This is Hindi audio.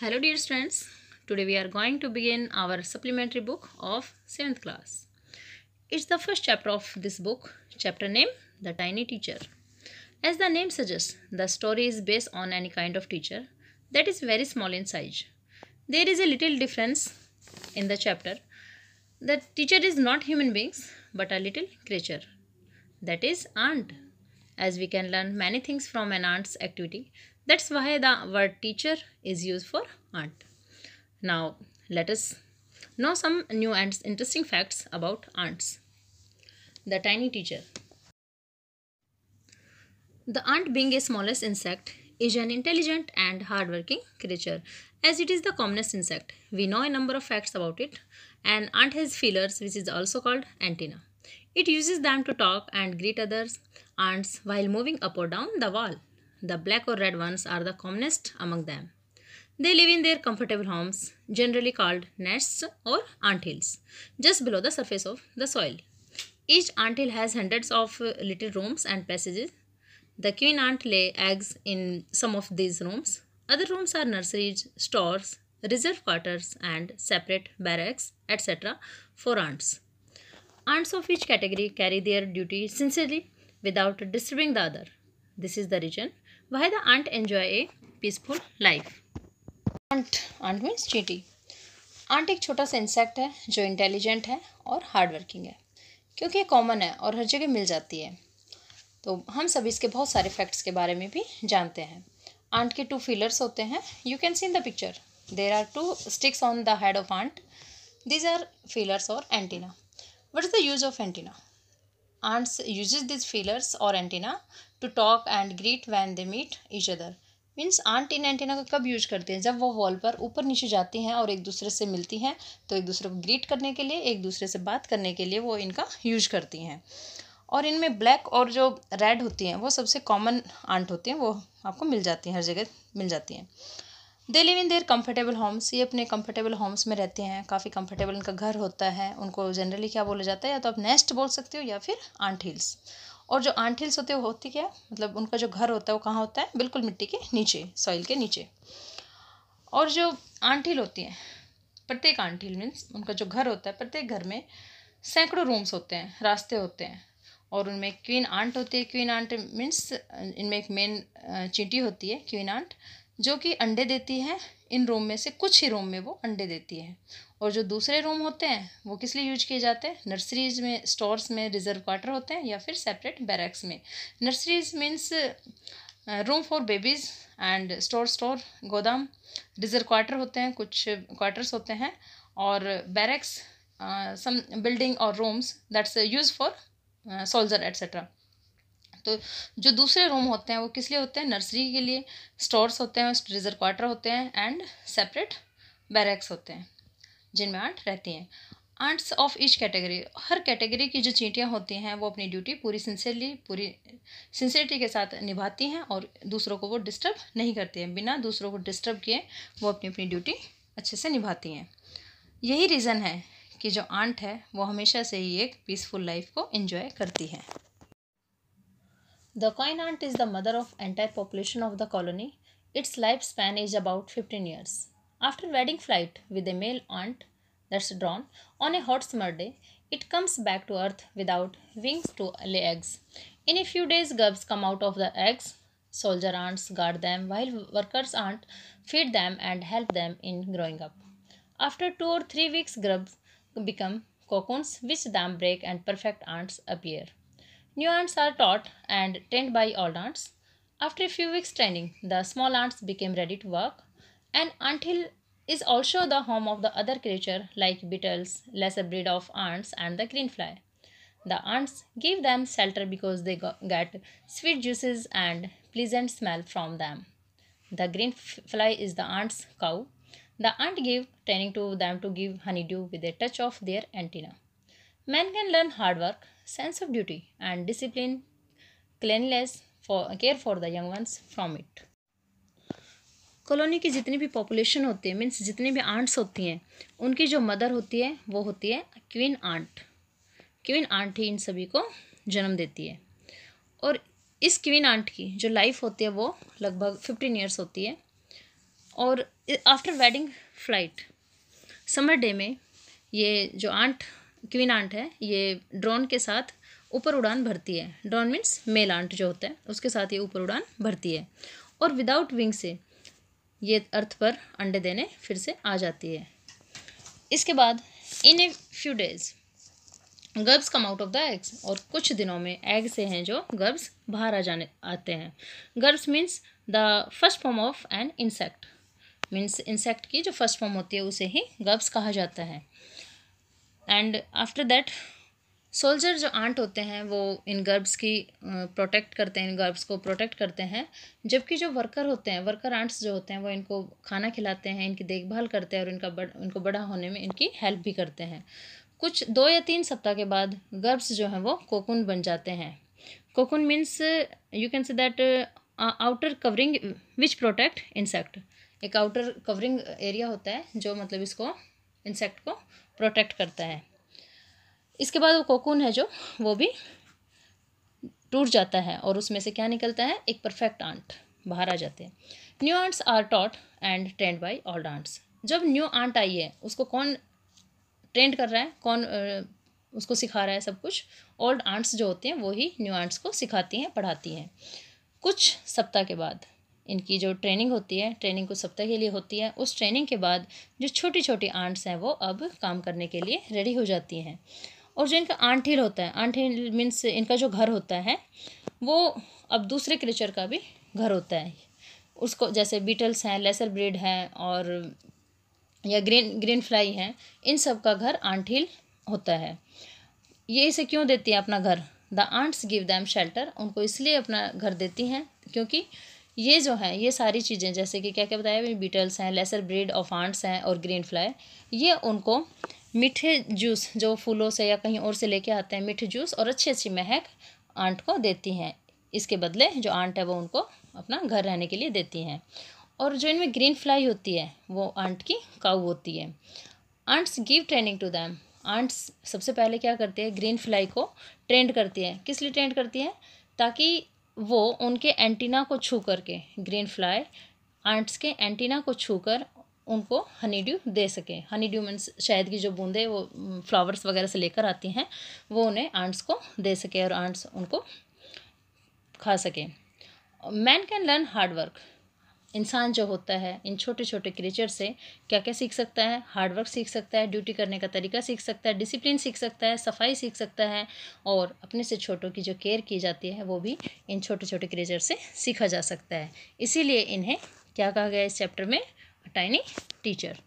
Hello dear students, today we are going to begin our supplementary book of 7th class. It's the first chapter of this book, chapter name The Tiny Teacher. As the name suggests, the story is based on any kind of teacher that is very small in size. There is a little difference in the chapter. The teacher is not human beings but a little creature, that is ant. As we can learn many things from an ant's activity, that's why the word teacher is used for ant. Now, let us know some new and interesting facts about ants. The tiny teacher. The ant, being a smallest insect, is an intelligent and hardworking creature. As it is the commonest insect, we know a number of facts about it. An ant has feelers, which is also called antenna. It uses them to talk and greet others ants while moving up or down the wall. The black or red ones are the commonest among them. They live in their comfortable homes, generally called nests or anthills, just below the surface of the soil. Each anthill has hundreds of little rooms and passages. The queen ant lay eggs in some of these rooms. Other rooms are nurseries, stores, reserve quarters, and separate barracks, etc. for ants. Ants of each category carry their duty sincerely without disturbing the other. This is the reason why the ant enjoy a peaceful life. Ant means चींटी. आंट एक छोटा सा इंसेक्ट है जो इंटेलिजेंट है और हार्ड वर्किंग है. क्योंकि ये कॉमन है और हर जगह मिल जाती है, तो हम सभी इसके बहुत सारे फैक्ट्स के बारे में भी जानते हैं. आंट के 2 फीलर्स होते हैं. You can see in the picture there are 2 sticks on the head of ant. These are feelers और antenna. What is the use of antenna? Ants uses these feelers or antenna to talk and greet when they meet each other. Means ant इन एंटीना का कब यूज करते हैं? जब वो वॉल पर ऊपर नीचे जाती हैं और एक दूसरे से मिलती हैं, तो एक दूसरे को ग्रीट करने के लिए, एक दूसरे से बात करने के लिए वो इनका यूज करती हैं. और इनमें ब्लैक और जो रेड होती हैं वो सबसे कॉमन आंट होती हैं, वो आपको मिल जाती हैं, हर जगह मिल जाती हैं. They live in their comfortable homes. ये अपने कंफर्टेबल होम्स में रहते हैं. काफ़ी कंफर्टेबल इनका घर होता है. उनको जनरली क्या बोला जाता है? या तो आप नेस्ट बोल सकते हो या फिर आंट हिल्स. और जो आंट हिल्स होते हैं वो होती क्या, मतलब उनका जो घर होता है वो कहाँ होता है? बिल्कुल मिट्टी के नीचे, सॉइल के नीचे. और जो आंट हिल होती हैं, प्रत्येक आंट हिल मीन्स उनका जो घर होता है, प्रत्येक घर में सैकड़ों रूम्स होते हैं, रास्ते होते हैं. और उनमें क्वीन आंट होती है. क्वीन आंट मीन्स इनमें एक मेन चींटी होती है, क्वीन आंट, जो कि अंडे देती है. इन रूम में से कुछ ही रूम में वो अंडे देती है. और जो दूसरे रूम होते हैं वो किस लिए यूज किए जाते हैं? नर्सरीज में, स्टोर्स में, रिजर्व क्वार्टर होते हैं या फिर सेपरेट बैरक्स में. Nurseries means room for babies and store गोदाम. रिजर्व क्वार्टर होते हैं, कुछ क्वार्टर्स होते हैं. और बैरक्स सम बिल्डिंग और rooms that's use for soldier etcetera. तो जो दूसरे रूम होते हैं वो किस लिए होते हैं? नर्सरी के लिए. स्टोर्स होते हैं, रिजर्व क्वार्टर होते हैं एंड सेपरेट बैरक्स होते हैं जिनमें आंट रहती हैं. Ants of each category. हर कैटेगरी की जो चींटियाँ होती हैं वो अपनी ड्यूटी पूरी सिंसियरिटी के साथ निभाती हैं और दूसरों को वो डिस्टर्ब नहीं करती हैं. बिना दूसरों को डिस्टर्ब किए वो अपनी अपनी ड्यूटी अच्छे से निभाती हैं. यही रीज़न है कि जो आंट है वो हमेशा से ही एक पीसफुल लाइफ को एंजॉय करती है. The queen ant is the mother of entire population of the colony. Its lifespan is about 15 years. After wedding flight with a male ant that's drawn on a hot summer day, it comes back to earth without wings to lay eggs. In a few days, grubs come out of the eggs. Soldier ants guard them while workers ant feed them and help them in growing up. After 2 or 3 weeks, grubs become cocoons which then break and perfect ants appear. New ants are taught and trained by old ants. After a few weeks training, the small ants became ready to work. An anthill is also the home of the other creature like beetles, lesser breed of ants, and the greenfly. The ants give them shelter because they get sweet juices and pleasant smell from them. The greenfly is the ant's cow. The ant give training to them to give honeydew with a touch of their antenna. Men can learn hard work, sense of duty, and discipline, cleanliness, care for the young ones from it. Colony की जितनी भी पॉपुलेशन होती है, मीन्स जितनी भी आंट्स होती हैं, उनकी जो मदर होती है वो होती है क्वीन आंट. क्वीन आंट ही इन सभी को जन्म देती है. और इस क्वीन आंट की जो लाइफ होती है वो लगभग 15 ईयर्स होती है. और after wedding flight summer day में ये जो आंट क्वीन आंट है ये ड्रोन के साथ ऊपर उड़ान भरती है। ड्रोन मीन्स मेल आंट जो होता है उसके साथ ये ऊपर उड़ान भरती है और विदाउट विंग से ये अर्थ पर अंडे देने फिर से आ जाती है। इसके बाद in a few days grubs come out of the eggs, और कुछ दिनों में एग से हैं जो गर्ब्स बाहर आते हैं। Grubs means the first form of an insect, means insect की जो फर्स्ट फॉर्म होती है उसे ही गर्ब्स कहा जाता है। एंड आफ्टर दैट सोल्जर जो आंट होते हैं वो इन गर्ब्स की प्रोटेक्ट करते हैं, इन गर्ब्स को प्रोटेक्ट करते हैं, जबकि जो वर्कर होते हैं, वर्कर आंट्स जो होते हैं वो इनको खाना खिलाते हैं, इनकी देखभाल करते हैं और इनको बड़ा होने में इनकी हेल्प भी करते हैं। कुछ 2 या 3 सप्ताह के बाद गर्ब्स जो हैं वो कोकून बन जाते हैं। Cocoon means you can say that outer covering which protect insect, एक आउटर कवरिंग एरिया होता है जो मतलब इसको इंसेक्ट को प्रोटेक्ट करता है। इसके बाद वो कोकून है जो वो भी टूट जाता है और उसमें से क्या निकलता है, एक परफेक्ट आंट बाहर आ जाते हैं। New ants are taught and trained by old ants. जब न्यू आंट आई है उसको कौन ट्रेंड कर रहा है, कौन उसको सिखा रहा है सब कुछ, ओल्ड आंट्स जो होते हैं वो ही न्यू आंट्स को सिखाती हैं, पढ़ाती हैं। कुछ सप्ताह के बाद इनकी जो ट्रेनिंग होती है, ट्रेनिंग कुछ सप्ताह के लिए होती है, उस ट्रेनिंग के बाद जो छोटी छोटी आंट्स हैं वो अब काम करने के लिए रेडी हो जाती हैं। और जो इनका आंट हिल होता है, आंट हिल मीन्स इनका जो घर होता है वो अब दूसरे क्रिएचर का भी घर होता है। उसको जैसे बीटल्स हैं, लेसर ब्रीड हैं और या ग्रीन फ्लाई हैं, इन सब का घर आंट हिल होता है। ये इसे क्यों देती हैं अपना घर? The ants give them shelter, उनको इसलिए अपना घर देती हैं क्योंकि ये जो है ये सारी चीज़ें जैसे कि क्या क्या बताया, बीटल्स हैं, लेसर ब्रीड ऑफ आंट्स हैं और ग्रीन फ्लाई, ये उनको मीठे जूस जो फूलों से या कहीं और से लेके आते हैं, मीठे जूस और अच्छी अच्छी महक आंट को देती हैं। इसके बदले जो आंट है वो उनको अपना घर रहने के लिए देती हैं। और जो इनमें ग्रीन फ्लाई होती है वो आंट की काऊ होती है। Ants give training to them, ants सबसे पहले क्या करती है, ग्रीन फ्लाई को ट्रेंड करती है। किस लिए ट्रेंड करती है? ताकि वो उनके एंटीना को छू करके, ग्रीन फ्लाई आंट्स के एंटीना को छूकर उनको हनी ड्यू दे सके। हनी ड्यू मीन्स शहद की जो बूंदें वो फ्लावर्स वगैरह से लेकर आती हैं, वो उन्हें आंट्स को दे सके और आंट्स उनको खा सके। Man can learn hard work, इंसान जो होता है इन छोटे छोटे क्रिएचर से क्या क्या सीख सकता है? हार्ड वर्क सीख सकता है, ड्यूटी करने का तरीका सीख सकता है, डिसिप्लिन सीख सकता है, सफाई सीख सकता है, और अपने से छोटों की जो केयर की जाती है वो भी इन छोटे छोटे क्रिएचर से सीखा जा सकता है। इसीलिए इन्हें क्या कहा गया इस चैप्टर में? A tiny teacher.